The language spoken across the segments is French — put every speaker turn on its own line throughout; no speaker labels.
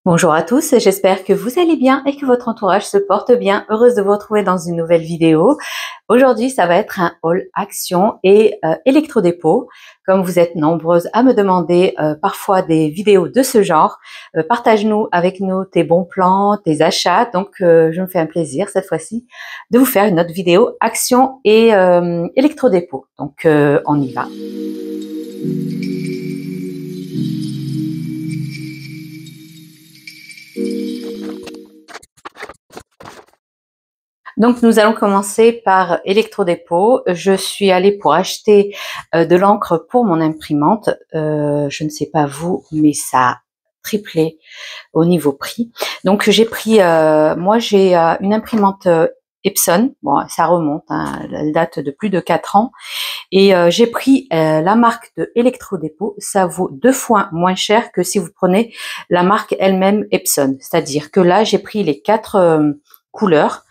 Bonjour à tous, j'espère que vous allez bien et que votre entourage se porte bien. Heureuse de vous retrouver dans une nouvelle vidéo. Aujourd'hui, ça va être un haul Action et électrodépôt. Comme vous êtes nombreuses à me demander parfois des vidéos de ce genre, partage-nous avec nous tes bons plans, tes achats. Donc, je me fais un plaisir cette fois-ci de vous faire une autre vidéo Action et électrodépôt. Donc, on y va. Donc, nous allons commencer par électrodépôt. Je suis allée pour acheter de l'encre pour mon imprimante. Je ne sais pas vous, mais ça a triplé au niveau prix. Donc, j'ai pris, moi j'ai une imprimante Epson. Bon, ça remonte, hein, elle date de plus de 4 ans. Et j'ai pris la marque de électrodépôt. Ça vaut 2 fois moins cher que si vous prenez la marque elle-même Epson. C'est-à-dire que là, j'ai pris les 4 couleurs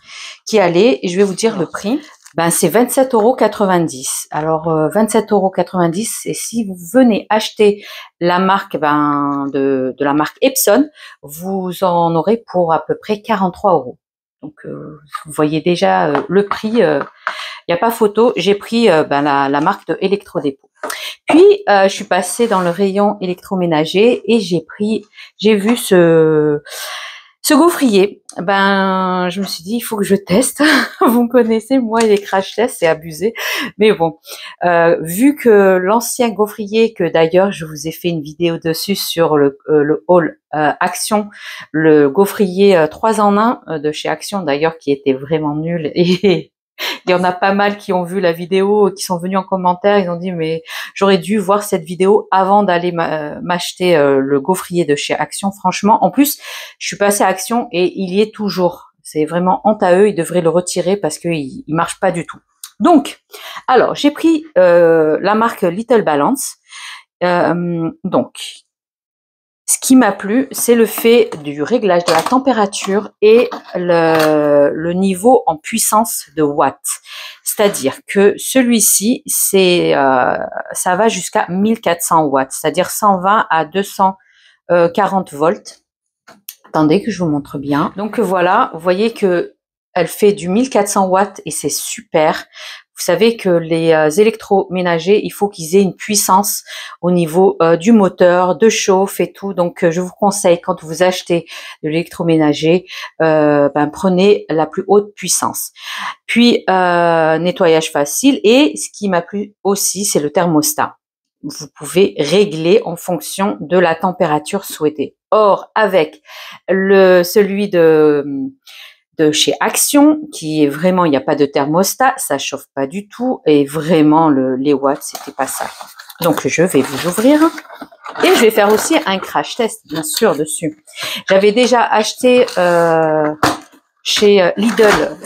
qui allaient, et je vais vous dire le prix. Ben, c'est 27,90 €. Alors, 27,90 €, et si vous venez acheter la marque de la marque Epson, vous en aurez pour à peu près 43 €. Donc, vous voyez déjà le prix, il n'y a pas photo. J'ai pris la marque de électrodépôt. Puis, je suis passée dans le rayon électroménager et j'ai vu ce gaufrier. Ben, je me suis dit, il faut que je teste. Vous me connaissez, moi, les crash tests, c'est abusé. Mais bon, vu que l'ancien gaufrier, que d'ailleurs, je vous ai fait une vidéo dessus sur le haul Action, le gaufrier 3 en 1 de chez Action, d'ailleurs, qui était vraiment nul. Et il y en a pas mal qui ont vu la vidéo, qui sont venus en commentaire, ils ont dit mais j'aurais dû voir cette vidéo avant d'aller m'acheter le gaufrier de chez Action. Franchement, en plus, je suis passée à Action et il y est toujours. C'est vraiment honte à eux, ils devraient le retirer parce qu'il marche pas du tout. Donc, alors j'ai pris la marque Little Balance. Donc, ce qui m'a plu, c'est le fait du réglage de la température et le niveau en puissance de watts. C'est-à-dire que celui-ci, ça va jusqu'à 1400 watts, c'est-à-dire 120 à 240 volts. Attendez que je vous montre bien. Donc voilà, vous voyez que elle fait du 1400 watts et c'est super. Vous savez que les électroménagers, il faut qu'ils aient une puissance au niveau du moteur, de chauffe et tout. Donc, je vous conseille, quand vous achetez de l'électroménager, prenez la plus haute puissance. Puis, nettoyage facile. Et ce qui m'a plu aussi, c'est le thermostat. Vous pouvez régler en fonction de la température souhaitée. Or, avec celui de chez Action, qui est vraiment, il n'y a pas de thermostat, ça chauffe pas du tout, et vraiment les watts, c'était pas ça. Donc je vais vous ouvrir et je vais faire aussi un crash test, bien sûr, dessus. J'avais déjà acheté chez Lidl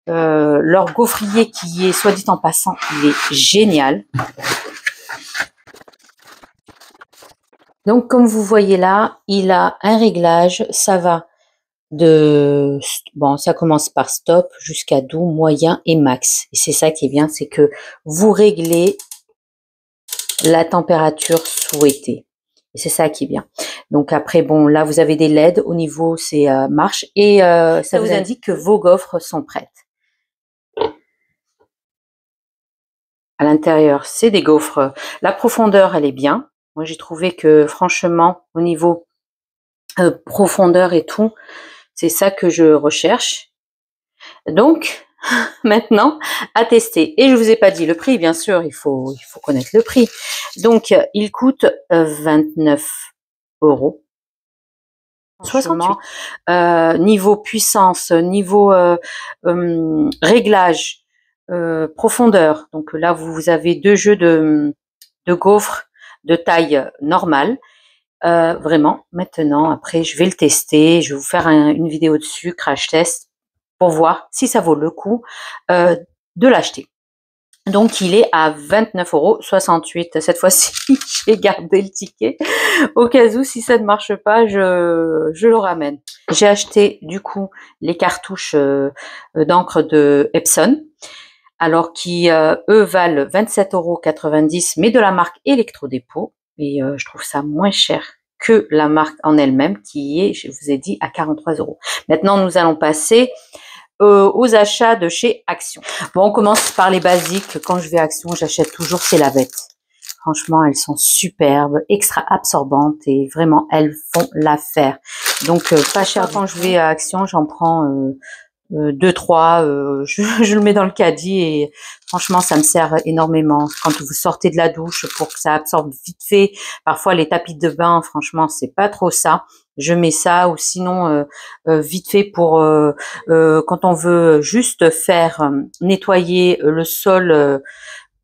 leur gaufrier qui est, soit dit en passant, il est génial. Donc comme vous voyez là, il a un réglage, ça va ça commence par stop jusqu'à doux, moyen et max. Et c'est ça qui est bien, c'est que vous réglez la température souhaitée. Et c'est ça qui est bien. Donc après, bon, là, vous avez des LED au niveau, c'est marche. Et ça vous indique que vos gaufres sont prêtes. À l'intérieur, c'est des gaufres. La profondeur, elle est bien. Moi, j'ai trouvé que, franchement, au niveau profondeur et tout, c'est ça que je recherche. Donc, maintenant, à tester. Et je vous ai pas dit le prix, bien sûr, il faut connaître le prix. Donc, il coûte 29 €. 68. Niveau puissance, niveau réglage, profondeur. Donc là, vous avez 2 jeux de gaufres de taille normale. Vraiment, maintenant, après, je vais le tester. Je vais vous faire une vidéo dessus, crash test, pour voir si ça vaut le coup de l'acheter. Donc, il est à 29,68 €. Cette fois-ci, j'ai gardé le ticket. Au cas où, si ça ne marche pas, je le ramène. J'ai acheté, du coup, les cartouches d'encre de Epson. Alors, qui, eux, valent 27,90 €, mais de la marque électrodépôt. Et je trouve ça moins cher que la marque en elle-même qui est, je vous ai dit, à 43 €. Maintenant, nous allons passer aux achats de chez Action. Bon, on commence par les basiques. Quand je vais à Action, j'achète toujours ces lavettes. Franchement, elles sont superbes, extra absorbantes et vraiment, elles font l'affaire. Donc, pas cher. Quand je vais à Action, j'en prends 2-3. Je le mets dans le caddie et franchement, ça me sert énormément. Quand vous sortez de la douche pour que ça absorbe vite fait, parfois les tapis de bain, franchement, c'est pas trop ça. Je mets ça ou sinon vite fait pour quand on veut juste faire nettoyer le sol,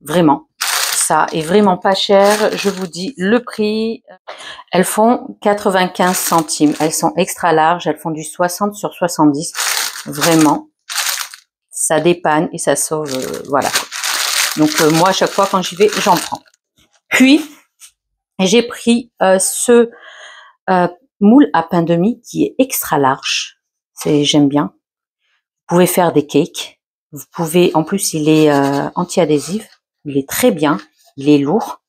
vraiment. Ça est vraiment pas cher, je vous dis le prix. Elles font 95 centimes. Elles sont extra larges, elles font du 60 sur 70. Vraiment, ça dépanne et ça sauve, voilà. Donc moi, à chaque fois quand j'y vais, j'en prends. Puis, j'ai pris ce moule à pain de mie qui est extra large. J'aime bien. Vous pouvez faire des cakes. Vous pouvez, en plus, il est anti-adhésif. Il est très bien. Il est lourd.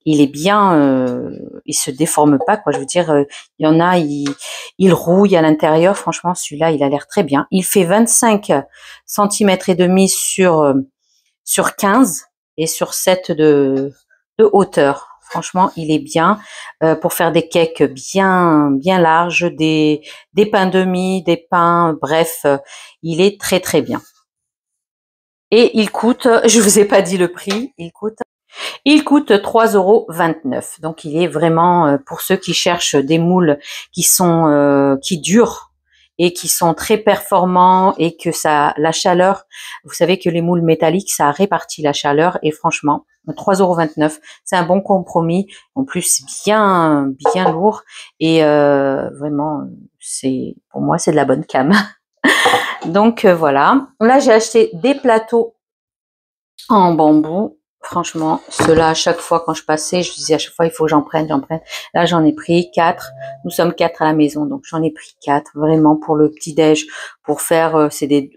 Il est bien, il se déforme pas, quoi. Je veux dire, il y en a, il rouille à l'intérieur. Franchement, celui-là, il a l'air très bien. Il fait 25 centimètres et demi sur 15 et sur 7 de hauteur. Franchement, il est bien pour faire des cakes bien larges, des pains de mie, des pains, bref, il est très très bien. Et il coûte, je vous ai pas dit le prix, il coûte 3,29 €. Donc il est vraiment pour ceux qui cherchent des moules qui durent et qui sont très performants et que la chaleur, vous savez que les moules métalliques, ça répartit la chaleur et franchement, 3,29 €, c'est un bon compromis. En plus, bien lourd et vraiment, pour moi, c'est de la bonne cam. Donc voilà. Là, j'ai acheté des plateaux en bambou. Franchement, ceux-là, à chaque fois quand je passais, je disais à chaque fois, il faut que j'en prenne. Là, j'en ai pris 4. Nous sommes 4 à la maison, donc j'en ai pris 4 vraiment pour le petit-déj, pour faire,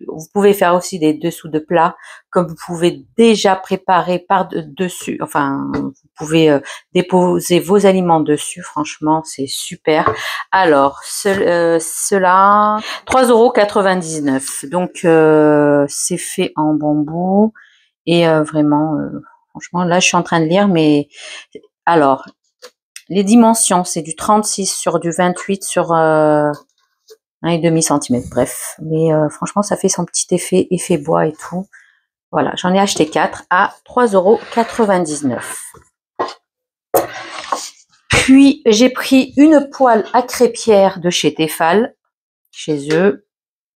vous pouvez faire aussi des dessous de plats, comme vous pouvez déjà préparer par-dessus, enfin, vous pouvez déposer vos aliments dessus. Franchement, c'est super. Alors, cela, 3,99 €. Donc, c'est fait en bambou. Et vraiment, franchement, là, je suis en train de lire, mais alors, les dimensions, c'est du 36 sur du 28 sur 1,5 cm. Bref, mais franchement, ça fait son petit effet bois et tout. Voilà, j'en ai acheté 4 à 3,99 €. Puis, j'ai pris une poêle à crêpière de chez Tefal, chez eux.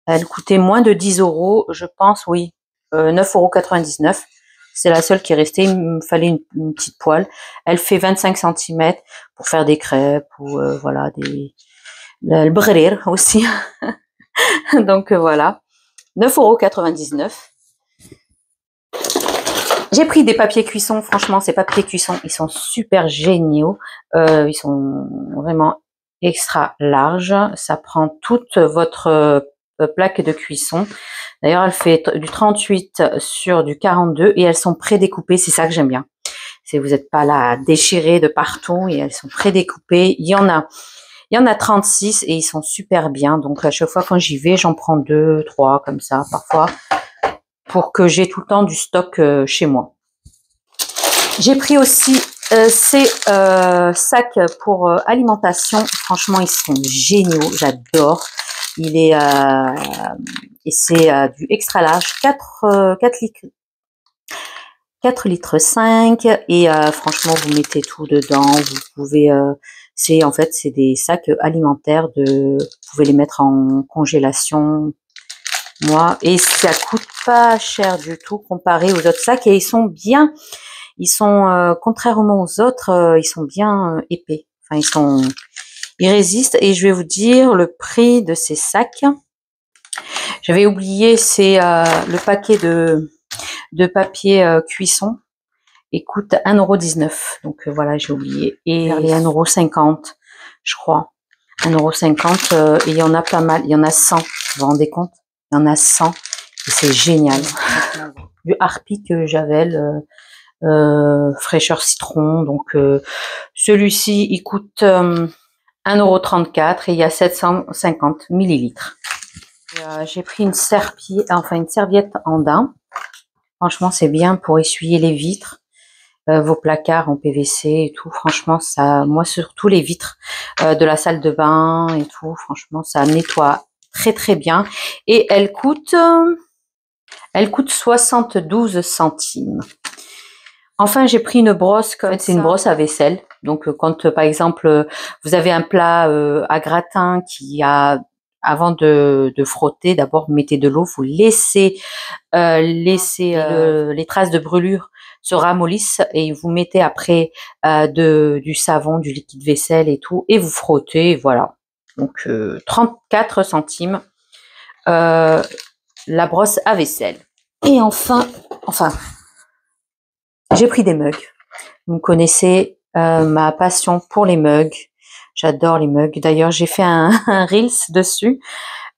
Elle coûtait moins de 10 €, je pense, oui, 9,99 €. C'est la seule qui est restée. Il me fallait une petite poêle. Elle fait 25 centimètres pour faire des crêpes ou voilà, le brer aussi. Donc voilà, 9,99 €. J'ai pris des papiers cuisson. Franchement, ces papiers cuisson, ils sont super géniaux. Ils sont vraiment extra larges. Ça prend toute votre plaque de cuisson. D'ailleurs, elle fait du 38 sur du 42 et elles sont prédécoupées. C'est ça que j'aime bien. Vous n'êtes pas là à déchirer de partout et elles sont prédécoupées. Il y en a 36 et ils sont super bien. Donc, à chaque fois quand j'y vais, j'en prends 2, 3 comme ça, parfois, pour que j'ai tout le temps du stock chez moi. J'ai pris aussi ces sacs pour alimentation. Franchement, ils sont géniaux. J'adore. Il est et c'est du extra large, 4 litres 5 et franchement vous mettez tout dedans. Vous pouvez en fait c'est des sacs alimentaires vous pouvez les mettre en congélation. Moi, et ça coûte pas cher du tout comparé aux autres sacs et ils sont contrairement aux autres, ils sont bien épais. Enfin, ils résistent et je vais vous dire le prix de ces sacs. J'avais oublié, c'est le paquet de papier cuisson et coûte 1,19 €. Donc voilà, j'ai oublié. Et vers les 1,50 €, je crois. 1,50 €, et il y en a pas mal. Il y en a 100, vous vous rendez compte? Il y en a 100 et c'est génial. Du Harpic Javel, fraîcheur citron. Donc celui-ci il coûte 1,34 € et il y a 750 millilitres. J'ai pris une serviette en daim. Franchement, c'est bien pour essuyer les vitres, vos placards en PVC et tout. Franchement, ça, moi surtout les vitres de la salle de bain et tout. Franchement, ça nettoie très très bien. Et elle coûte 72 centimes. Enfin, j'ai pris une brosse, c'est une brosse à vaisselle. Donc, quand par exemple vous avez un plat à gratin qui a, avant de frotter, d'abord mettez de l'eau, vous laissez les traces de brûlure se ramollissent et vous mettez après du savon, du liquide vaisselle et tout, et vous frottez, voilà. Donc 34 centimes la brosse à vaisselle. Et enfin, j'ai pris des mugs. Vous connaissez ma passion pour les mugs. J'adore les mugs. D'ailleurs, j'ai fait un Reels dessus.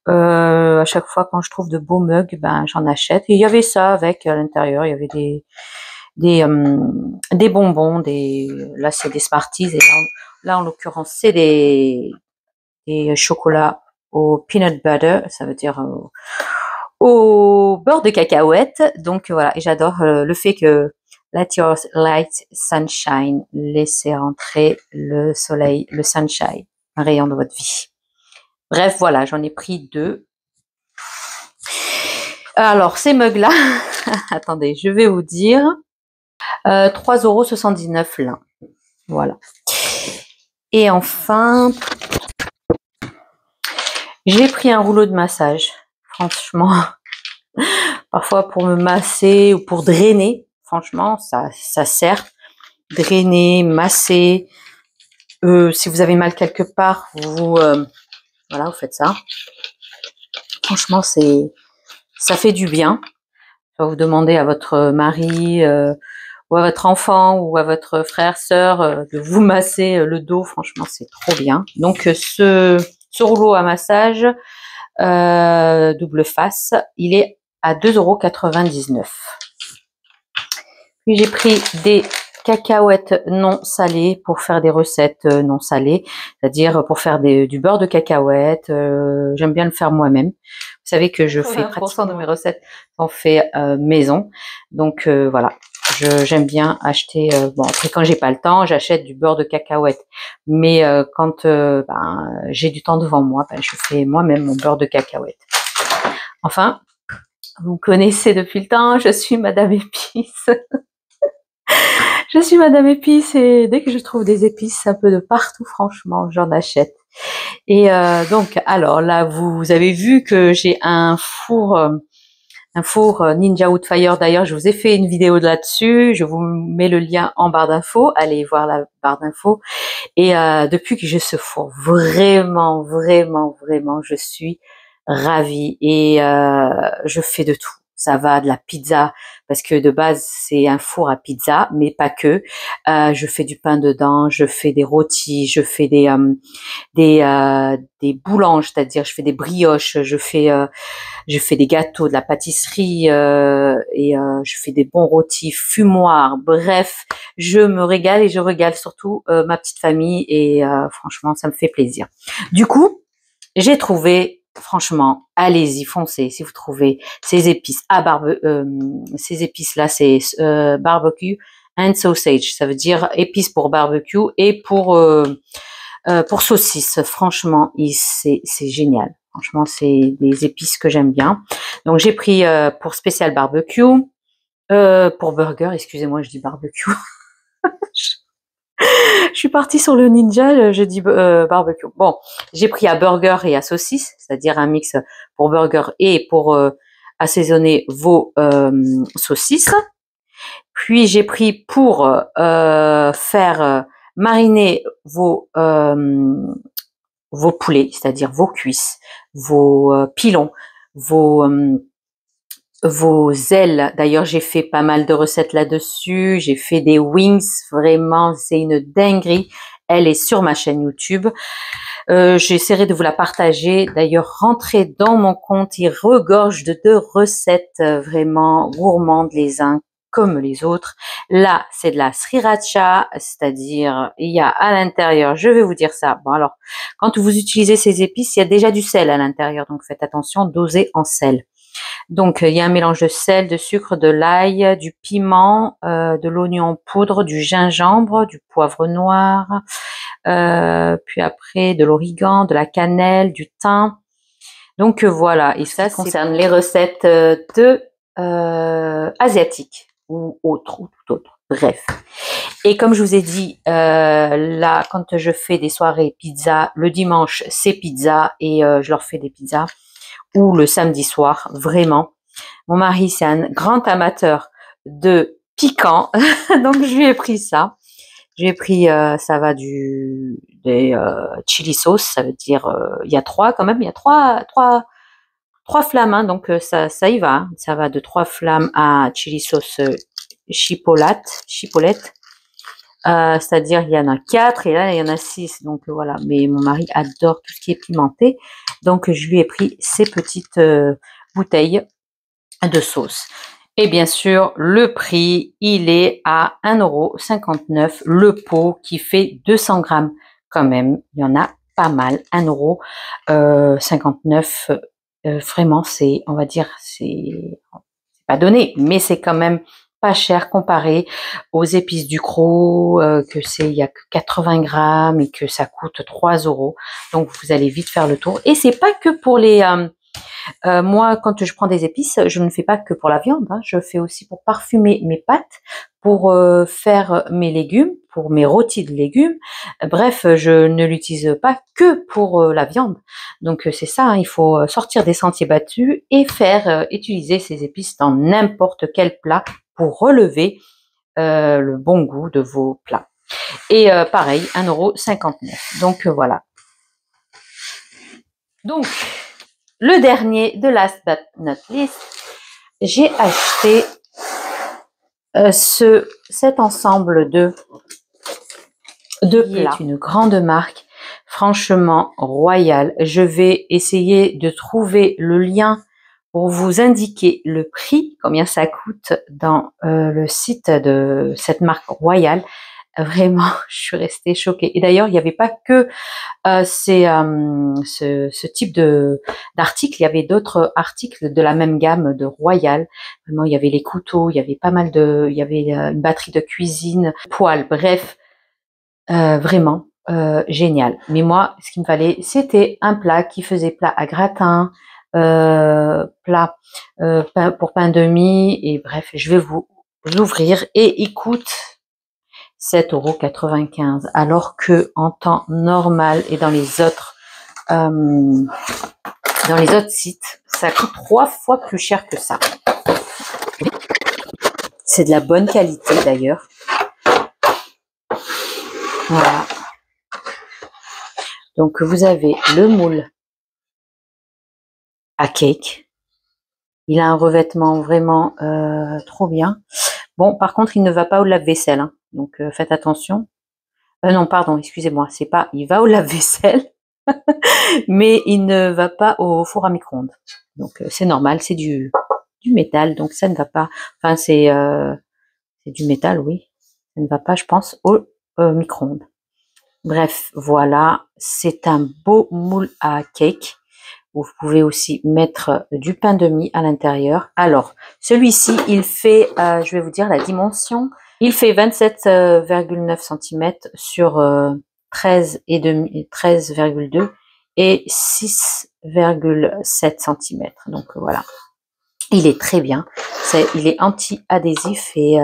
À chaque fois quand je trouve de beaux mugs, ben j'en achète. Et il y avait ça avec à l'intérieur. Il y avait des bonbons. Là, c'est des Smarties. Et là en l'occurrence, c'est des chocolats au peanut butter. Ça veut dire au beurre de cacahuète. Donc voilà. Et j'adore le fait que Let your light sunshine, laissez rentrer le soleil, le sunshine, un rayon de votre vie. Bref, voilà, j'en ai pris 2. Alors, ces mugs-là, attendez, je vais vous dire, 3,79 € l'un. Voilà. Et enfin, j'ai pris un rouleau de massage. Franchement, parfois pour me masser ou pour drainer. Franchement, ça sert. Drainer, masser. Si vous avez mal quelque part, voilà, vous faites ça. Franchement, ça fait du bien. Vous demandez à votre mari ou à votre enfant ou à votre frère, sœur de vous masser le dos. Franchement, c'est trop bien. Donc, ce rouleau à massage double face, il est à 2,99 €. Puis j'ai pris des cacahuètes non salées pour faire des recettes non salées, c'est-à-dire pour faire du beurre de cacahuètes. J'aime bien le faire moi-même. Vous savez que je fais pratiquement de mes recettes sont faites maison, donc voilà. J'aime bien acheter. Bon, après quand j'ai pas le temps, j'achète du beurre de cacahuète. Mais quand j'ai du temps devant moi, je fais moi-même mon beurre de cacahuète. Enfin, vous connaissez depuis le temps, je suis Madame Épice. Je suis Madame Épice et dès que je trouve des épices un peu de partout, franchement, j'en achète. Et donc, alors là, vous avez vu que j'ai un four Ninja Woodfire. D'ailleurs, je vous ai fait une vidéo là-dessus. Je vous mets le lien en barre d'infos. Allez voir la barre d'infos. Et depuis que j'ai ce four, vraiment, vraiment, vraiment, je suis ravie. Et je fais de tout. Ça va de la pizza, parce que de base, c'est un four à pizza, mais pas que. Je fais du pain dedans, je fais des rôtis, je fais des boulanges, c'est-à-dire je fais des brioches, je fais des gâteaux, de la pâtisserie et je fais des bons rôtis, fumoirs. Bref, je me régale et je régale surtout ma petite famille et franchement, ça me fait plaisir. Du coup, j'ai trouvé, franchement, allez-y, foncez si vous trouvez ces épices ces épices là, c'est barbecue and sausage. Ça veut dire épices pour barbecue et pour saucisse. Franchement, c'est génial. Franchement, c'est des épices que j'aime bien. Donc, j'ai pris pour spécial barbecue, pour burger, excusez-moi, je dis barbecue. Je suis partie sur le ninja, je dis barbecue. Bon, j'ai pris à burger et à saucisse, c'est-à-dire un mix pour burger et pour assaisonner vos saucisses. Puis, j'ai pris pour faire mariner vos poulets, c'est-à-dire vos cuisses, vos pilons, vos ailes. D'ailleurs, j'ai fait pas mal de recettes là-dessus. J'ai fait des wings, vraiment, c'est une dinguerie. Elle est sur ma chaîne YouTube. J'essaierai de vous la partager. D'ailleurs, rentrez dans mon compte, il regorge de recettes vraiment gourmandes les uns comme les autres. Là, c'est de la sriracha, c'est-à-dire, il y a à l'intérieur, je vais vous dire ça. Bon, alors, quand vous utilisez ces épices, il y a déjà du sel à l'intérieur, donc faites attention, dosez en sel. Donc, il y a un mélange de sel, de sucre, de l'ail, du piment, de l'oignon en poudre, du gingembre, du poivre noir, puis après de l'origan, de la cannelle, du thym. Donc voilà, et ça concerne les recettes asiatiques ou autres, ou tout autre. Bref. Et comme je vous ai dit, là, quand je fais des soirées pizza, le dimanche, c'est pizza et je leur fais des pizzas. Ou le samedi soir, vraiment. Mon mari, c'est un grand amateur de piquant, donc je lui ai pris ça. Je lui ai pris, ça va des chili sauce, ça veut dire, il y a trois quand même, il y a trois flammes, hein, donc ça y va. Hein. Ça va de 3 flammes à chili sauce chipolette. C'est-à-dire il y en a 4 et là il y en a 6, donc voilà. Mais mon mari adore tout ce qui est pimenté, donc je lui ai pris ces petites bouteilles de sauce. Et bien sûr, le prix, il est à 1,59 € le pot qui fait 200 grammes quand même. Il y en a pas mal, 1,59 €. Vraiment, c'est, on va dire, c'est pas donné, mais c'est quand même pas cher comparé aux épices Ducros, il y a que 80 grammes et que ça coûte 3 €. Donc, vous allez vite faire le tour. Et c'est pas que pour les... moi, quand je prends des épices, je ne fais pas que pour la viande. Hein, je fais aussi pour parfumer mes pâtes, pour faire mes légumes, pour mes rôtis de légumes. Bref, je ne l'utilise pas que pour la viande. Donc c'est ça, hein, il faut sortir des sentiers battus et faire utiliser ces épices dans n'importe quel plat pour relever le bon goût de vos plats. Et pareil, 1,59 €. Donc voilà. Donc, le dernier de last but not least, j'ai acheté cet ensemble de plats. C'est une grande marque, franchement royale. Je vais essayer de trouver le lien pour vous indiquer le prix, combien ça coûte dans le site de cette marque royale. Vraiment, je suis restée choquée. Et d'ailleurs, il n'y avait pas que ce type d'article. Il y avait d'autres articles de la même gamme de Royal. Vraiment, il y avait les couteaux, il y avait pas mal il y avait une batterie de cuisine, poêle, bref, vraiment génial. Mais moi, ce qu'il me fallait, c'était un plat qui faisait plat à gratin, plat pour pain de mie, et bref, je vais vous l'ouvrir et il coûte 7,95 €, alors que en temps normal et dans les autres sites, ça coûte 3 fois plus cher que ça. C'est de la bonne qualité d'ailleurs. Voilà. Donc vous avez le moule à cake. Il a un revêtement vraiment trop bien. Bon, par contre, il ne va pas au lave-vaisselle, hein, donc faites attention. Non, pardon, excusez-moi, c'est pas, il va au lave-vaisselle, mais il ne va pas au four à micro-ondes. Donc c'est normal, c'est du métal, donc ça ne va pas. Enfin, c'est du métal, oui. Ça ne va pas, je pense, au micro-ondes. Bref, voilà, c'est un beau moule à cake. Vous pouvez aussi mettre du pain de mie à l'intérieur. Alors, celui-ci, il fait, je vais vous dire la dimension, il fait 27,9 cm sur 13,2 et 6,7 cm. Donc voilà, il est très bien. Il est anti-adhésif et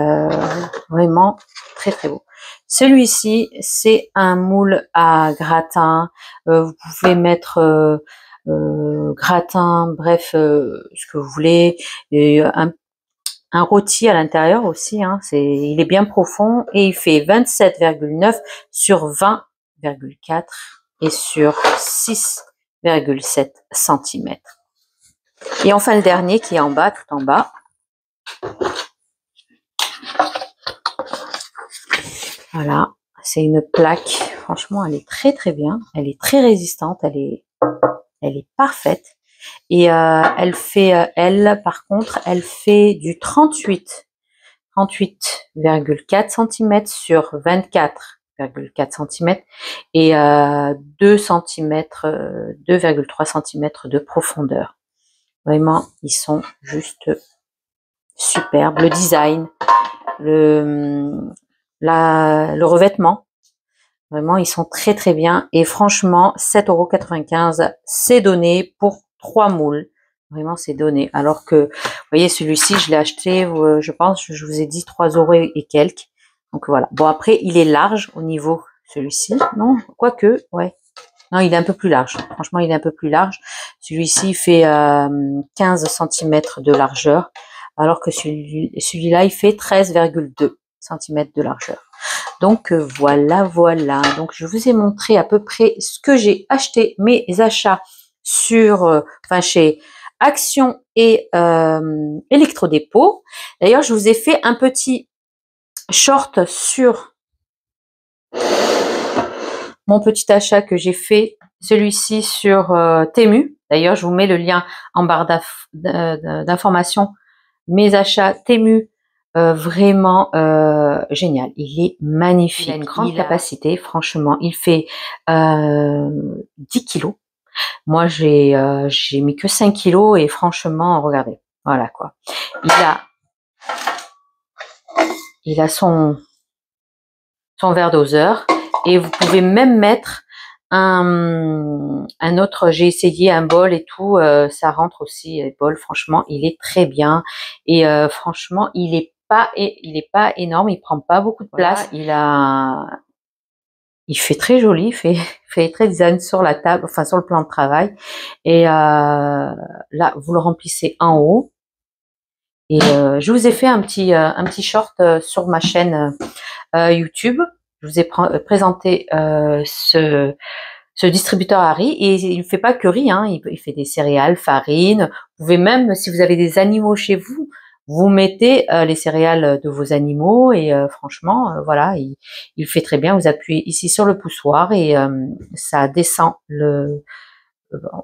vraiment très très beau. Celui-ci, c'est un moule à gratin. Vous pouvez mettre gratin, bref, ce que vous voulez. Et un rôti à l'intérieur aussi, hein, il est bien profond et il fait 27,9 sur 20,4 et sur 6,7 cm. Et enfin le dernier qui est en bas, tout en bas. Voilà, c'est une plaque. Franchement, elle est très très bien. Elle est très résistante. Elle est parfaite. Et elle fait, par contre, elle fait du 38 38,4 cm sur 24,4 cm et 2 cm, 2,3 cm de profondeur. Vraiment, ils sont juste superbes. Le design, le revêtement, vraiment, ils sont très très bien. Et franchement, 7,95 €, c'est donné pour 3 moules. Vraiment, c'est donné. Alors que, vous voyez, celui-ci, je l'ai acheté, je pense, je vous ai dit 3 € et quelques. Donc voilà. Bon, après, il est large au niveau, celui-ci. Non, quoique, ouais. Non, il est un peu plus large. Franchement, il est un peu plus large. Celui-ci fait 15 cm de largeur, alors que celui-là, il fait 13,2 cm de largeur. Donc voilà, voilà. Donc je vous ai montré à peu près ce que j'ai acheté, mes achats sur, chez Action et Electrodépôt. D'ailleurs, je vous ai fait un petit short sur mon petit achat que j'ai fait, celui-ci sur Temu. D'ailleurs, je vous mets le lien en barre d'information. Mes achats Temu, vraiment génial. Il est magnifique. Il a une grande capacité, franchement. Il fait 10 kilos. Moi, j'ai mis que 5 kilos et franchement, regardez. Voilà quoi. Il a son verre doseur. Et vous pouvez même mettre un autre, j'ai essayé un bol et tout, ça rentre aussi, bol, franchement, il est très bien. Et franchement, il est pas énorme, il prend pas beaucoup de place. Il fait très joli, fait très design sur la table, enfin sur le plan de travail. Et là, vous le remplissez en haut. Et je vous ai fait un petit short sur ma chaîne YouTube. Je vous ai présenté ce distributeur à riz, et il ne fait pas que riz, hein, il fait des céréales, farine. Vous pouvez même, si vous avez des animaux chez vous, vous mettez les céréales de vos animaux, et franchement, voilà, il fait très bien. Vous appuyez ici sur le poussoir et ça descend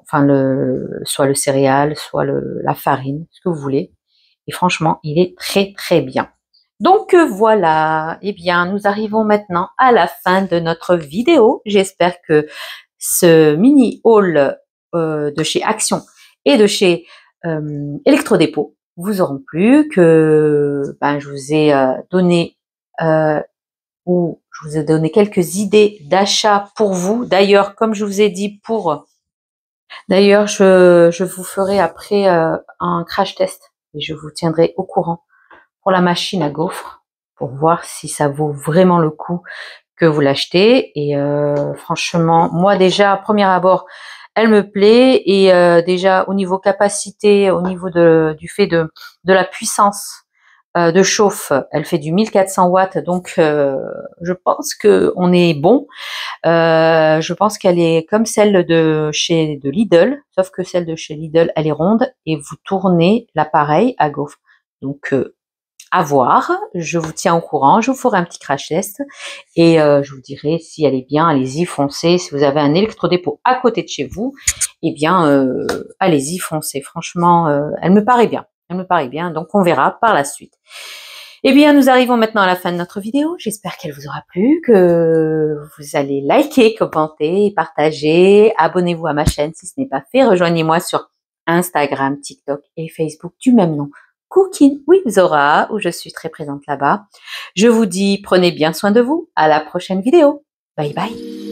soit le céréal, soit la farine, ce que vous voulez. Et franchement, il est très très bien. Donc voilà, eh bien nous arrivons maintenant à la fin de notre vidéo. J'espère que ce mini haul de chez Action et de chez Electrodépôt vous auront plu, que je vous ai donné je vous ai donné quelques idées d'achat pour vous. D'ailleurs, comme je vous ai dit, d'ailleurs je vous ferai après un crash test et je vous tiendrai au courant pour la machine à gaufres, pour voir si ça vaut vraiment le coup que vous l'achetez. Et franchement, moi déjà, à premier abord, elle me plaît. Et déjà, au niveau capacité, au niveau du fait de la puissance de chauffe, elle fait du 1400 watts. Donc, je pense que on est bon. Je pense qu'elle est comme celle de Lidl, sauf que celle de chez Lidl, elle est ronde et vous tournez l'appareil à gaufres. Donc, à voir, je vous tiens au courant, je vous ferai un petit crash test et je vous dirai si elle est bien. Allez-y, foncez. Si vous avez un électrodépôt à côté de chez vous, eh bien, allez-y, foncez. Franchement, elle me paraît bien. Elle me paraît bien, donc on verra par la suite. Eh bien, nous arrivons maintenant à la fin de notre vidéo. J'espère qu'elle vous aura plu, que vous allez liker, commenter, partager. Abonnez-vous à ma chaîne si ce n'est pas fait. Rejoignez-moi sur Instagram, TikTok et Facebook du même nom. Cooking with Zora, où je suis très présente là-bas. Je vous dis, prenez bien soin de vous. À la prochaine vidéo. Bye bye.